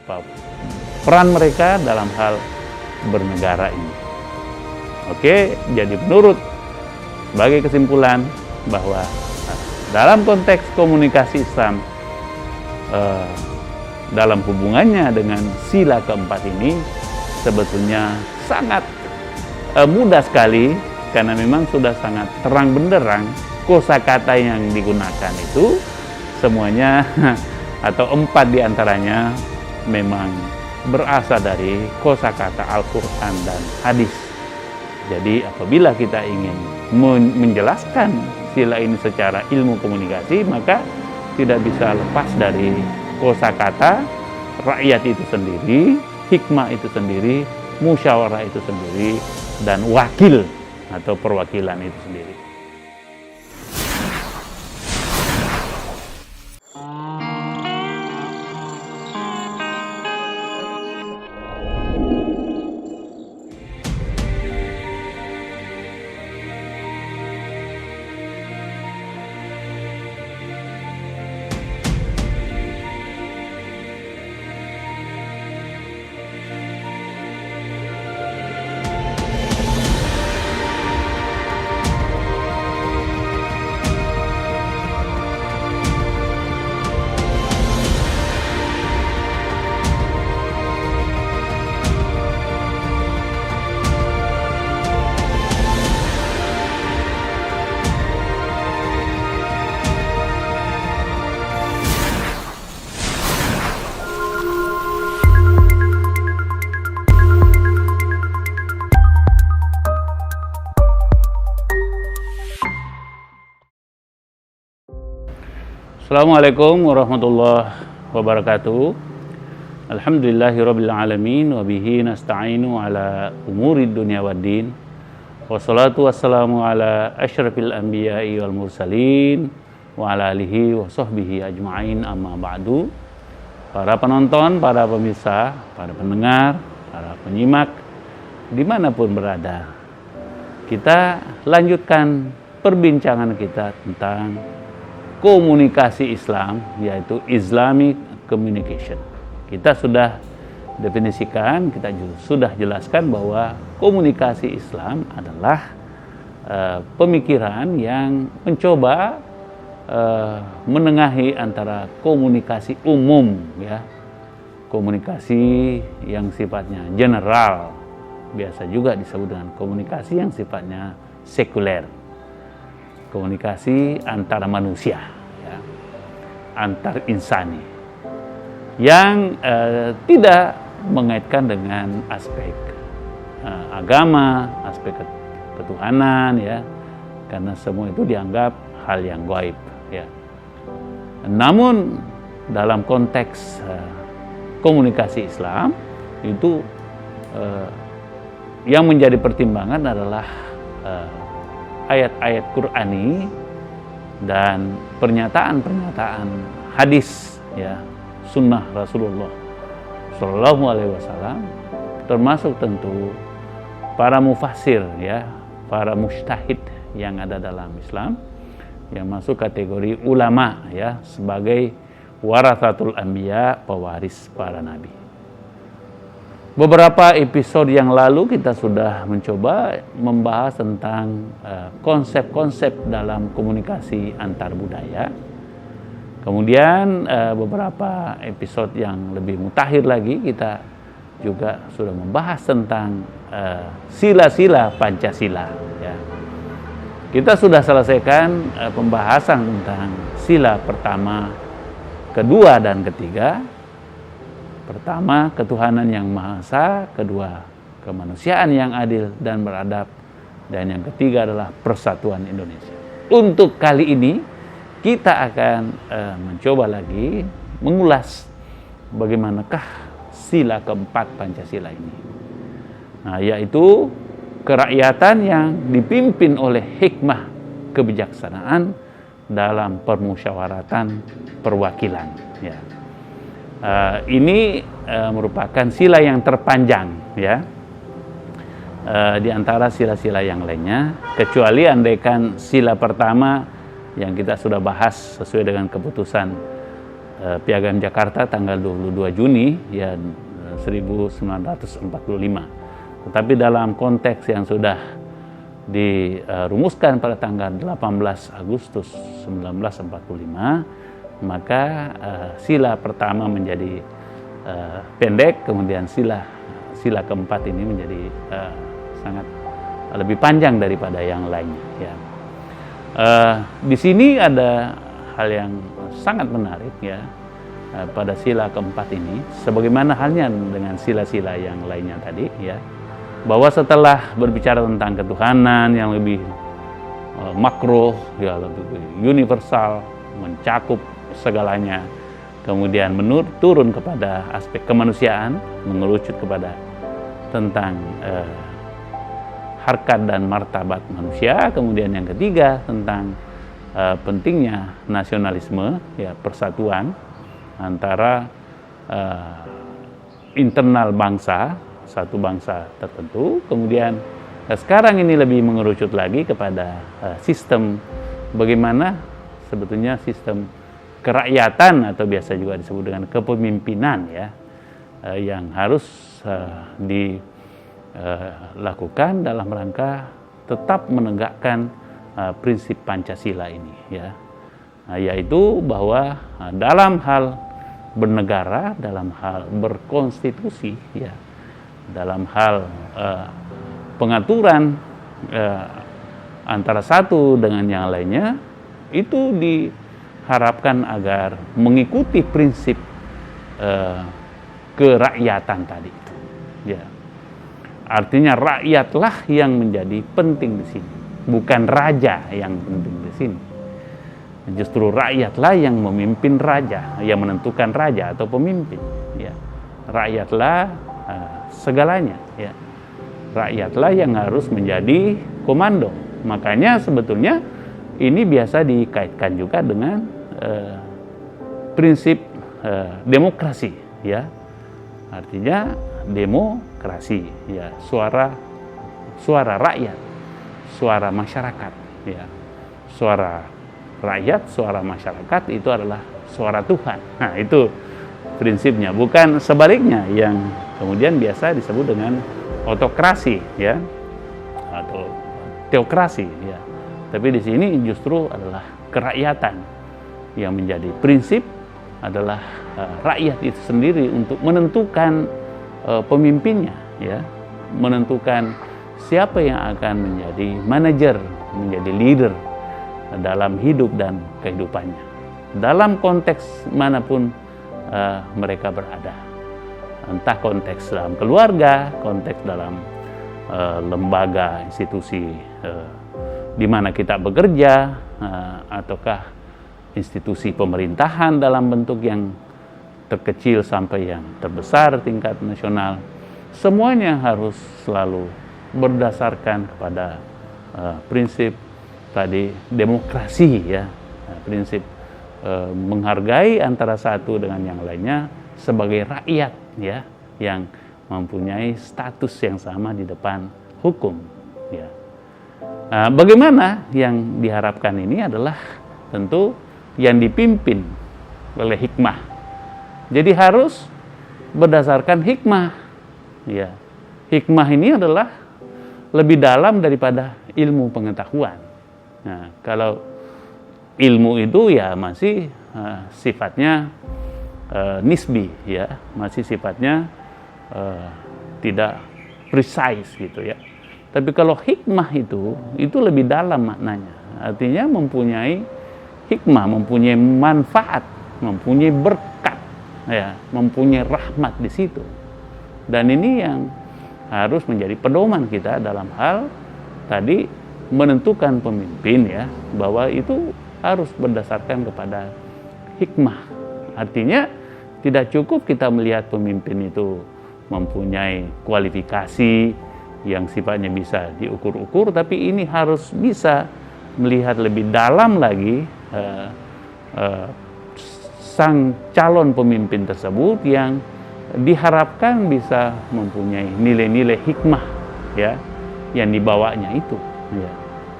peran mereka dalam hal bernegara ini. Oke, jadi menurut sebagai kesimpulan bahwa dalam konteks komunikasi Islam dalam hubungannya dengan sila keempat ini sebetulnya sangat mudah sekali, karena memang sudah sangat terang benderang kosakata yang digunakan itu semuanya atau 4 diantaranya memang berasal dari kosakata Al-Quran dan hadis. Jadi apabila kita ingin menjelaskan sila ini secara ilmu komunikasi, maka tidak bisa lepas dari kosakata, rakyat itu sendiri, hikmah itu sendiri, musyawarah itu sendiri, dan wakil atau perwakilan itu sendiri. Assalamualaikum warahmatullahi wabarakatuh. Alhamdulillahirabbil alamin wa bihi nasta'inu ala umuri dunya waddin. Wassalatu wassalamu ala asyrafil anbiya'i wal mursalin wa ala alihi wa sahbihi ajma'in, amma ba'du. Para penonton, para pemirsa, para pendengar, para penyimak dimanapun berada, kita lanjutkan perbincangan kita tentang komunikasi Islam, yaitu Islamic Communication. Kita sudah definisikan, kita sudah jelaskan bahwa komunikasi Islam adalah pemikiran yang mencoba menengahi antara komunikasi umum, ya, komunikasi yang sifatnya general, biasa juga disebut dengan komunikasi yang sifatnya sekuler, komunikasi antara manusia, ya, antar insani, yang tidak mengaitkan dengan aspek agama, aspek ketuhanan, ya, karena semua itu dianggap hal yang gaib, ya. Namun dalam konteks komunikasi Islam itu yang menjadi pertimbangan adalah ayat-ayat Qur'ani dan pernyataan-pernyataan hadis, ya, sunnah Rasulullah Shallallahu Alaihi Wasallam, termasuk tentu para mufassir, ya, para mujtahid yang ada dalam Islam, yang masuk kategori ulama, ya, sebagai warathatul anbiya, pewaris para nabi. Beberapa episode yang lalu kita sudah mencoba membahas tentang konsep-konsep dalam komunikasi antar budaya. Kemudian beberapa episode yang lebih mutakhir lagi kita juga sudah membahas tentang sila-sila Pancasila, ya. Kita sudah selesaikan pembahasan tentang sila pertama, kedua, dan ketiga. Pertama, ketuhanan yang Maha Esa. Kedua, kemanusiaan yang adil dan beradab. Dan yang ketiga adalah persatuan Indonesia. Untuk kali ini, kita akan mencoba lagi mengulas bagaimanakah sila keempat Pancasila ini. Nah, yaitu kerakyatan yang dipimpin oleh hikmah kebijaksanaan dalam permusyawaratan perwakilan, ya. Ini merupakan sila yang terpanjang, ya, di antara sila-sila yang lainnya, kecuali andaikan sila pertama yang kita sudah bahas sesuai dengan keputusan Piagam Jakarta tanggal 22 Juni ya 1945. Tetapi dalam konteks yang sudah dirumuskan pada tanggal 18 Agustus 1945, maka sila pertama menjadi pendek, kemudian sila keempat ini menjadi sangat lebih panjang daripada yang lainnya. Ya. Di sini ada hal yang sangat menarik ya pada sila keempat ini, sebagaimana halnya dengan sila-sila yang lainnya tadi ya, bahwa setelah berbicara tentang ketuhanan yang lebih makro, ya lebih universal, mencakup segalanya, kemudian turun kepada aspek kemanusiaan, mengerucut kepada tentang harkat dan martabat manusia, kemudian yang ketiga tentang pentingnya nasionalisme, ya persatuan antara internal bangsa, satu bangsa tertentu. Kemudian sekarang ini lebih mengerucut lagi kepada sistem bagaimana sebetulnya sistem kerakyatan atau biasa juga disebut dengan kepemimpinan ya, yang harus dilakukan dalam rangka tetap menegakkan prinsip Pancasila ini ya, yaitu bahwa dalam hal bernegara, dalam hal berkonstitusi ya, dalam hal pengaturan antara satu dengan yang lainnya, itu diharapkan agar mengikuti prinsip kerakyatan tadi itu. Ya. Artinya rakyatlah yang menjadi penting di sini, bukan raja yang penting di sini. Justru rakyatlah yang memimpin raja, yang menentukan raja atau pemimpin. Ya. Rakyatlah segalanya. Ya. Rakyatlah yang harus menjadi komando. Makanya sebetulnya ini biasa dikaitkan juga dengan prinsip demokrasi. Ya. Artinya demokrasi, ya suara rakyat, suara masyarakat, ya suara rakyat, suara masyarakat itu adalah suara Tuhan. Nah itu prinsipnya, bukan sebaliknya yang kemudian biasa disebut dengan otokrasi, ya atau teokrasi, ya. Tapi di sini justru adalah kerakyatan yang menjadi prinsip, adalah rakyat itu sendiri untuk menentukan pemimpinnya, ya, menentukan siapa yang akan menjadi manajer, menjadi leader dalam hidup dan kehidupannya, dalam konteks manapun mereka berada, entah konteks dalam keluarga, konteks dalam lembaga, institusi di mana kita bekerja, ataukah institusi pemerintahan dalam bentuk yang terkecil sampai yang terbesar tingkat nasional, semuanya harus selalu berdasarkan kepada prinsip tadi demokrasi, ya, prinsip menghargai antara satu dengan yang lainnya sebagai rakyat, ya, yang mempunyai status yang sama di depan hukum, ya. Bagaimana yang diharapkan ini adalah tentu yang dipimpin oleh hikmah. Jadi harus berdasarkan hikmah, ya. Hikmah ini adalah lebih dalam daripada ilmu pengetahuan. Nah, kalau ilmu itu ya masih sifatnya nisbi, ya, masih sifatnya tidak precise gitu ya. Tapi kalau hikmah itu lebih dalam maknanya. Artinya mempunyai hikmah, mempunyai manfaat, mempunyai berkat, ya, mempunyai rahmat di situ. Dan ini yang harus menjadi pedoman kita dalam hal tadi menentukan pemimpin, ya, bahwa itu harus berdasarkan kepada hikmah. Artinya tidak cukup kita melihat pemimpin itu mempunyai kualifikasi yang sifatnya bisa diukur-ukur, tapi ini harus bisa melihat lebih dalam lagi sang calon pemimpin tersebut yang diharapkan bisa mempunyai nilai-nilai hikmah, ya, yang dibawanya itu, ya.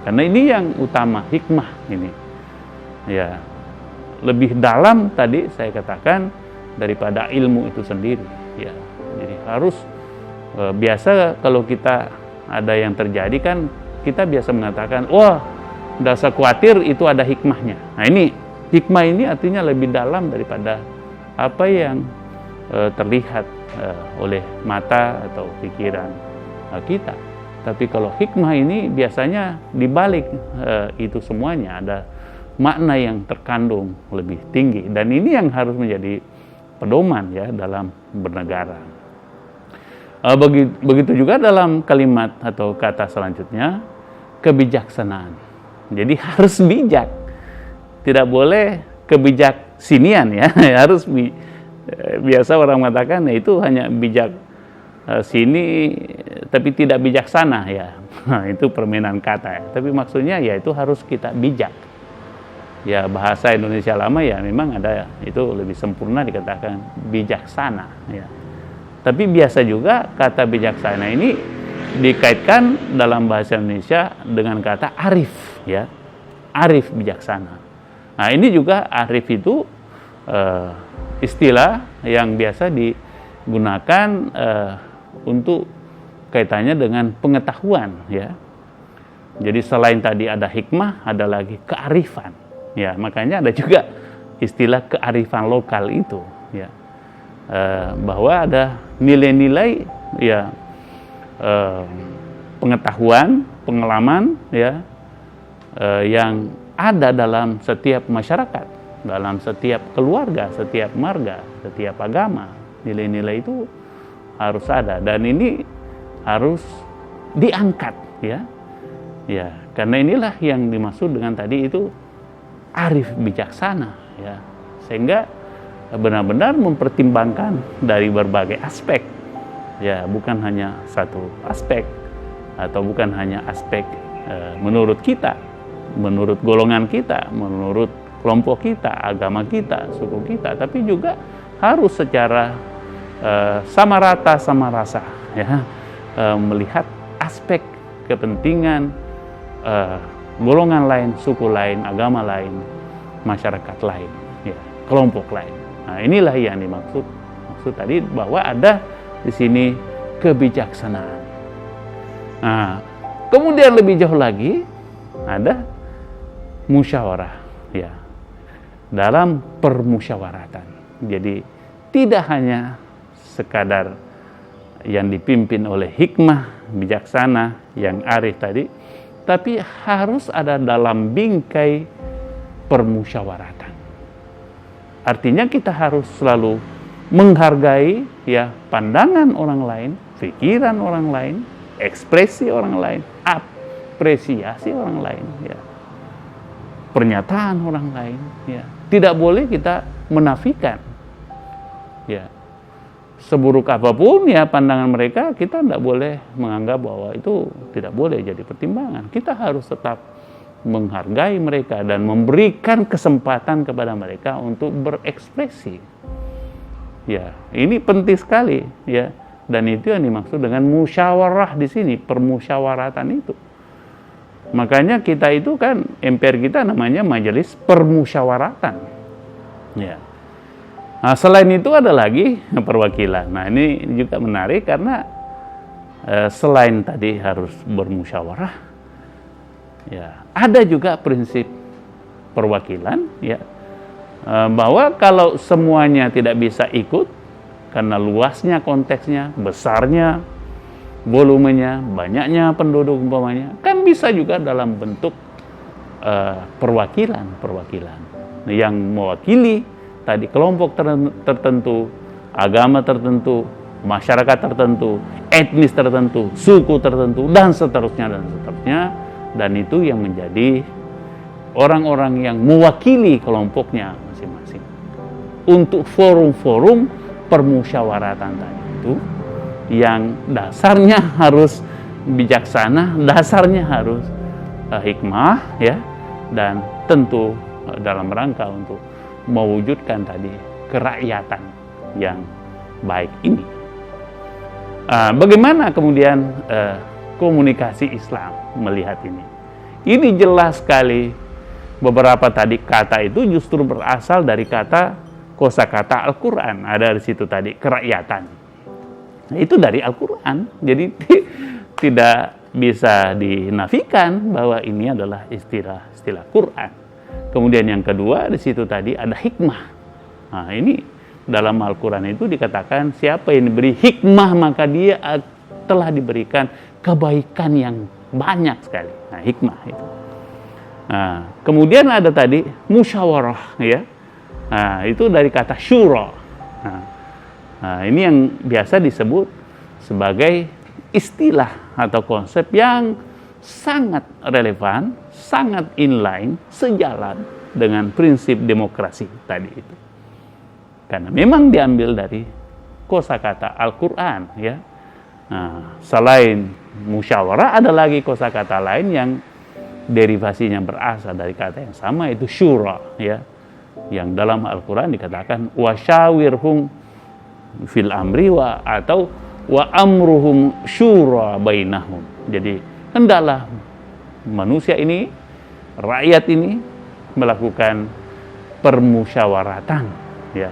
Karena ini yang utama, hikmah ini, ya. lebih dalam tadi saya katakan daripada ilmu itu sendiri ya. Jadi harus biasa kalau kita ada yang terjadi kan kita biasa mengatakan wah tidak usah khawatir itu ada hikmahnya. Nah ini hikmah ini artinya lebih dalam daripada apa yang terlihat oleh mata atau pikiran kita. Tapi kalau hikmah ini biasanya dibalik itu semuanya ada makna yang terkandung lebih tinggi, dan ini yang harus menjadi pedoman ya dalam bernegara. Begitu juga dalam kalimat atau kata selanjutnya, kebijaksanaan. Jadi harus bijak, tidak boleh kebijaksinian ya, harus biasa orang mengatakan ya itu hanya bijak sini tapi tidak bijaksana ya. Nah, itu permainan kata ya. Tapi maksudnya ya itu harus kita bijak. Ya bahasa Indonesia lama ya memang ada itu lebih sempurna dikatakan bijaksana ya. Tapi biasa juga kata bijaksana ini dikaitkan dalam bahasa Indonesia dengan kata arif ya. Arif bijaksana. Nah, ini juga arif itu istilah yang biasa digunakan untuk kaitannya dengan pengetahuan ya. Jadi selain tadi ada hikmah, ada lagi kearifan. Ya, makanya ada juga istilah kearifan lokal itu, ya, bahwa ada nilai-nilai, ya, pengetahuan, pengalaman, ya, yang ada dalam setiap masyarakat, dalam setiap keluarga, setiap marga, setiap agama. Nilai-nilai itu harus ada, dan ini harus diangkat, ya, ya, karena inilah yang dimaksud dengan tadi itu arif bijaksana ya, sehingga benar-benar mempertimbangkan dari berbagai aspek ya, bukan hanya satu aspek atau bukan hanya aspek menurut kita, menurut golongan kita, menurut kelompok kita, agama kita, suku kita, tapi juga harus secara sama rata sama rasa ya, melihat aspek kepentingan golongan lain, suku lain, agama lain, masyarakat lain, ya, kelompok lain. Nah, inilah yang dimaksud tadi bahwa ada di sini kebijaksanaan. Nah, kemudian lebih jauh lagi ada musyawarah, ya, dalam permusyawaratan. Jadi tidak hanya sekadar yang dipimpin oleh hikmah, bijaksana, yang arif tadi, tapi harus ada dalam bingkai permusyawaratan. Artinya kita harus selalu menghargai ya pandangan orang lain, pikiran orang lain, ekspresi orang lain, apresiasi orang lain, ya, pernyataan orang lain, ya. Tidak boleh kita menafikan, ya. Seburuk apapun ya pandangan mereka, kita tidak boleh menganggap bahwa itu tidak boleh jadi pertimbangan. Kita harus tetap menghargai mereka dan memberikan kesempatan kepada mereka untuk berekspresi. Ya, ini penting sekali ya. Dan itu yang dimaksud dengan musyawarah di sini, permusyawaratan itu. Makanya kita itu kan MPR kita namanya majelis permusyawaratan. Ya. Nah, selain itu ada lagi perwakilan. Nah, ini juga menarik karena selain tadi harus bermusyawarah, ya, ada juga prinsip perwakilan, ya, bahwa kalau semuanya tidak bisa ikut karena luasnya konteksnya, besarnya volumenya, banyaknya penduduk umpamanya, kan bisa juga dalam bentuk perwakilan yang mewakili tadi kelompok tertentu, agama tertentu, masyarakat tertentu, etnis tertentu, suku tertentu, dan seterusnya. Dan itu yang menjadi orang-orang yang mewakili kelompoknya masing-masing. Untuk forum-forum permusyawaratan tadi itu, yang dasarnya harus bijaksana, dasarnya harus hikmah, ya, dan tentu dalam rangka untuk mewujudkan tadi kerakyatan yang baik ini. Bagaimana kemudian komunikasi Islam melihat ini? Ini jelas sekali beberapa tadi kata itu justru berasal dari kosakata Al-Quran. Ada di situ tadi kerakyatan. Nah, itu dari Al-Quran. Jadi tidak bisa dinafikan bahwa ini adalah istilah Quran. Kemudian yang kedua di situ tadi ada hikmah. Nah, ini dalam Al-Quran itu dikatakan siapa yang diberi hikmah maka dia telah diberikan kebaikan yang banyak sekali. Nah, hikmah itu. Nah, kemudian ada tadi musyawarah, ya. Nah, itu dari kata syura. Nah, ini yang biasa disebut sebagai istilah atau konsep yang sangat relevan, sangat inline, sejalan dengan prinsip demokrasi tadi itu. Karena memang diambil dari kosakata Al-Quran, ya. Nah, selain musyawarah ada lagi kosakata lain yang derivasinya berasal dari kata yang sama, itu syura, ya. Yang dalam Al-Quran dikatakan wasyawirhum fil amri atau wa amruhum syura bainahum. Jadi hendaklah manusia ini, rakyat ini melakukan permusyawaratan, ya,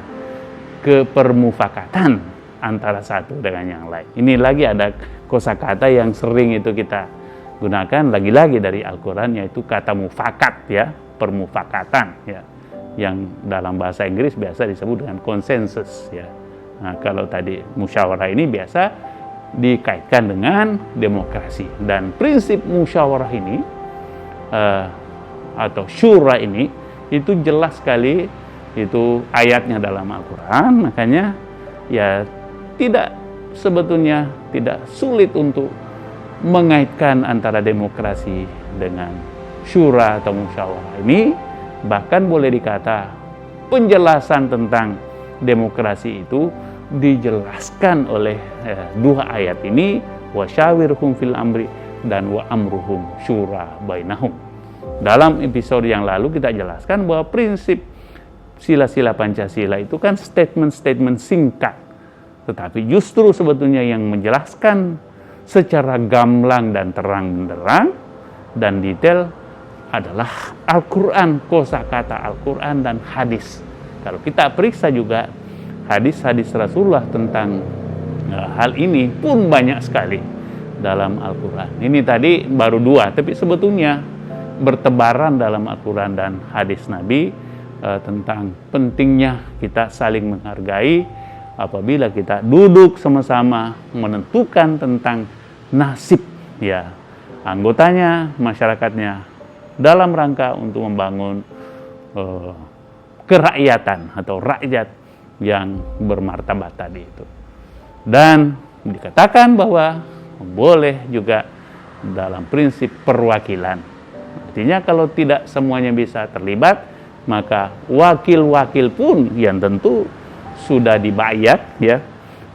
kepermufakatan antara satu dengan yang lain. Ini lagi ada kosakata yang sering itu kita gunakan lagi-lagi dari Al-Quran, yaitu kata mufakat, ya, permufakatan, ya, yang dalam bahasa Inggris biasa disebut dengan konsensus, ya. Nah, kalau tadi musyawarah ini biasa dikaitkan dengan demokrasi, dan prinsip musyawarah ini atau syura ini itu jelas sekali, itu ayatnya dalam Al-Quran. Makanya ya sebetulnya tidak sulit untuk mengaitkan antara demokrasi dengan syura atau musyawarah ini. Bahkan boleh dikata penjelasan tentang demokrasi itu dijelaskan oleh dua ayat ini, wasyawirhum fil amri dan wa amruhum syura bainahum. Dalam episode yang lalu kita jelaskan bahwa prinsip sila-sila Pancasila itu kan statement-statement singkat, tetapi justru sebetulnya yang menjelaskan secara gamblang dan terang-benderang dan detail adalah Al-Quran, kosakata Al-Quran dan hadis. Kalau kita periksa juga hadis-hadis Rasulullah tentang hal ini pun banyak sekali dalam Al-Quran. Ini tadi baru dua, tapi sebetulnya bertebaran dalam Al-Quran dan hadis Nabi tentang pentingnya kita saling menghargai apabila kita duduk sama-sama menentukan tentang nasib, ya, anggotanya, masyarakatnya, dalam rangka untuk membangun kerakyatan atau rakyat yang bermartabat tadi itu. Dan dikatakan bahwa boleh juga dalam prinsip perwakilan. Artinya kalau tidak semuanya bisa terlibat, maka wakil-wakil pun yang tentu sudah dibayat, ya,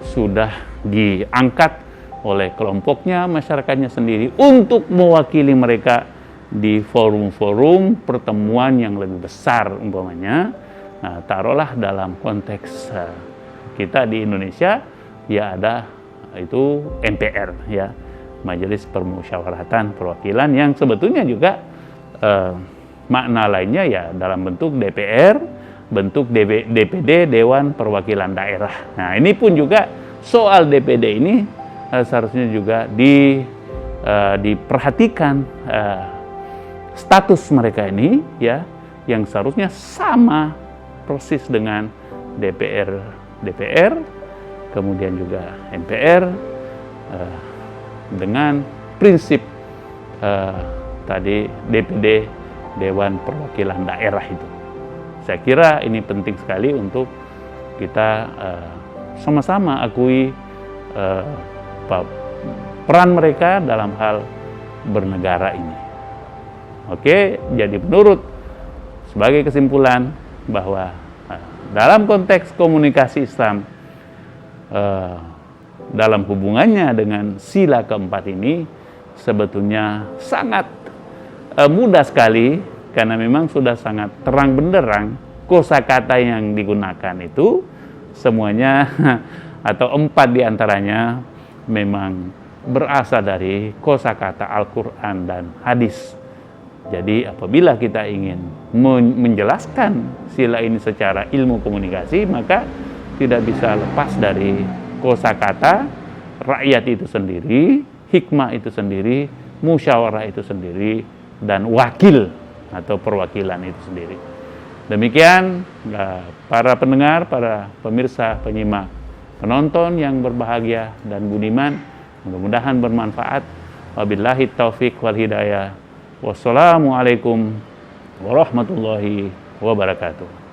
sudah diangkat oleh kelompoknya, masyarakatnya sendiri untuk mewakili mereka di forum-forum pertemuan yang lebih besar umpamanya. Nah, taruhlah dalam konteks kita di Indonesia, ya ada itu MPR, ya, Majelis Permusyawaratan Perwakilan, yang sebetulnya juga makna lainnya ya dalam bentuk DPR, bentuk DPD, Dewan Perwakilan Daerah. Nah, ini pun juga soal DPD ini seharusnya juga diperhatikan status mereka ini, ya, yang seharusnya sama persis dengan DPR, kemudian juga MPR, dengan prinsip tadi DPD, Dewan Perwakilan Daerah itu. Saya kira ini penting sekali untuk kita sama-sama akui peran mereka dalam hal bernegara ini. Oke, jadi menurut sebagai kesimpulan bahwa dalam konteks komunikasi Islam dalam hubungannya dengan sila keempat ini sebetulnya sangat mudah sekali, karena memang sudah sangat terang benderang kosakata yang digunakan itu semuanya atau 4 diantaranya memang berasal dari kosakata Al-Quran dan hadis Jadi apabila kita ingin menjelaskan sila ini secara ilmu komunikasi, maka tidak bisa lepas dari kosakata, rakyat itu sendiri, hikmah itu sendiri, musyawarah itu sendiri, dan wakil atau perwakilan itu sendiri. Demikian para pendengar, para pemirsa, penyimak, penonton yang berbahagia dan budiman, mudah-mudahan bermanfaat. Wabillahi taufiq wal hidayah. Wassalamualaikum warahmatullahi wabarakatuh.